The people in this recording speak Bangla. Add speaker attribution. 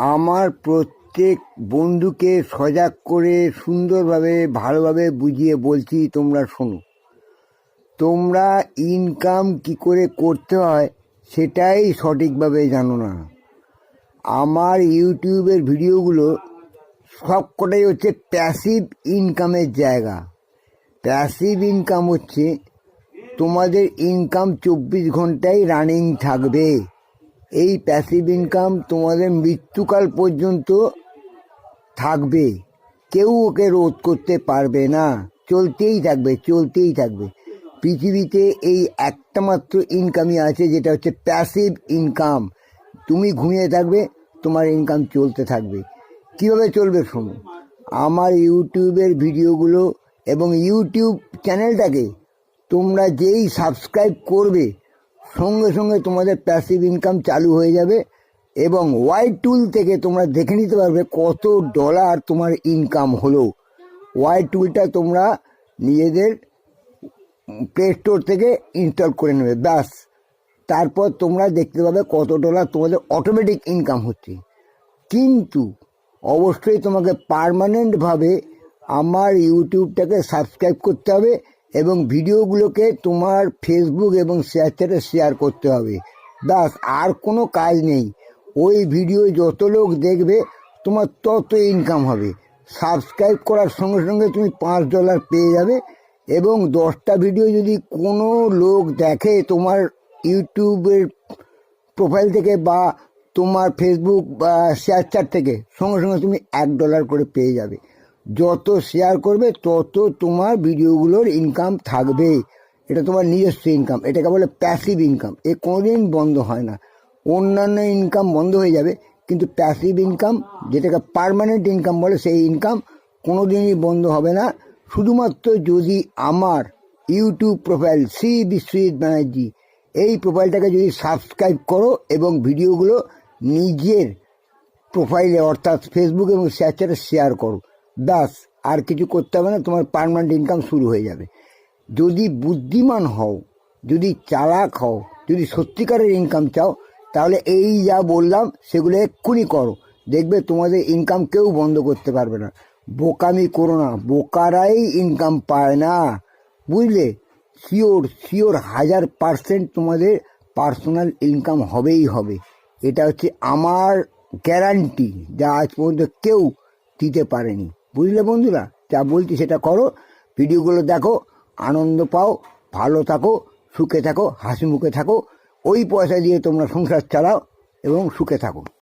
Speaker 1: আমার প্রত্যেক বন্ধুকে সজাগ করে সুন্দরভাবে ভালোভাবে বুঝিয়ে বলছি, তোমরা শোনো। তোমরা ইনকাম কি করে করতে হয় সেটাই সঠিকভাবে জানো না। আমার ইউটিউবের ভিডিওগুলো সবকটাই হচ্ছে প্যাসিভ ইনকামের জায়গা। প্যাসিভ ইনকাম হচ্ছে তোমাদের ইনকাম 24 ঘন্টায় রানিং থাকবে। এই প্যাসিভ ইনকাম তোমাদের মৃত্যুকাল পর্যন্ত থাকবে, কেউ ওকে রোধ করতে পারবে না, চলতেই থাকবে। পৃথিবীতে এই একটা মাত্র ইনকামই আছে, যেটা হচ্ছে প্যাসিভ ইনকাম। তুমি ঘুমিয়ে থাকবে, তোমার ইনকাম চলতে থাকবে। কীভাবে চলবে শোনো। আমার ইউটিউবের ভিডিওগুলো এবং ইউটিউব চ্যানেলটাকে তোমরা যেই সাবস্ক্রাইব করবে, সঙ্গে সঙ্গে তোমাদের প্যাসিভ ইনকাম চালু হয়ে যাবে এবং ওয়াই টুল থেকে তোমরা দেখে নিতে পারবে কত ডলার তোমার ইনকাম হলো। ওয়াই টুলটা তোমরা নিজেদের প্লে স্টোর থেকে ইনস্টল করে নেবে, ব্যাস। তারপর তোমরা দেখতে পাবে কত ডলার তোমাদের অটোমেটিক ইনকাম হচ্ছে। কিন্তু অবশ্যই তোমাকে পার্মানেন্টভাবে আমার ইউটিউবটাকে সাবস্ক্রাইব করতে হবে এবং ভিডিওগুলোকে তোমার ফেসবুক এবং চ্যাটে শেয়ার করতে হবে, ব্যাস। আর কোনো কাজ নেই। ওই ভিডিও যত লোক দেখবে তোমার তত ইনকাম হবে। সাবস্ক্রাইব করার সঙ্গে সঙ্গে তুমি $5 পেয়ে যাবে এবং 10টা ভিডিও যদি কোনো লোক দেখে তোমার ইউটিউবের প্রোফাইল থেকে বা তোমার ফেসবুক বা শেয়ার চ্যাট থেকে, সঙ্গে সঙ্গে তুমি $1 করে পেয়ে যাবে। যত শেয়ার করবে তত তোমার ভিডিওগুলোর ইনকাম থাকবে। এটা তোমার নিজস্ব ইনকাম, এটাকে বলে প্যাসিভ ইনকাম। এ কোনোদিন বন্ধ হয় না। অন্যান্য ইনকাম বন্ধ হয়ে যাবে, কিন্তু প্যাসিভ ইনকাম, যেটাকে পার্মানেন্ট ইনকাম বলে, সেই ইনকাম কোনোদিনই বন্ধ হবে না। শুধুমাত্র যদি আমার ইউটিউব প্রোফাইল শ্রী বিশ্বজিৎ ব্যানার্জি, এই প্রোফাইলটাকে যদি সাবস্ক্রাইব করো এবং ভিডিওগুলো নিজের প্রোফাইলে অর্থাৎ ফেসবুক এবং চ্যাটে শেয়ার করো, ব্যাস। আর কিছু করতে হবে না, তোমার পার্মানেন্ট ইনকাম শুরু হয়ে যাবে। যদি বুদ্ধিমান হও, যদি চালাক হও, যদি সত্যিকারের ইনকাম চাও, তাহলে এই যা বললাম সেগুলো এক্ষুনি করো, দেখবে তোমাদের ইনকাম কেউ বন্ধ করতে পারবে না। বোকামি করো না, বোকারাই ইনকাম পায় না, বুঝলে? শিওর 1000% তোমাদের পার্সোনাল ইনকাম হবেই হবে। এটা হচ্ছে আমার গ্যারান্টি, যা আজ পর্যন্ত কেউ দিতে পারেনি। বুঝলে বন্ধুরা? যা বলছি সেটা করো, ভিডিওগুলো দেখো, আনন্দ পাও, ভালো থাকো, সুখে থাকো, হাসি মুখে থাকো। ওই পয়সা দিয়ে তোমরা সংসার চালাও এবং সুখে থাকো।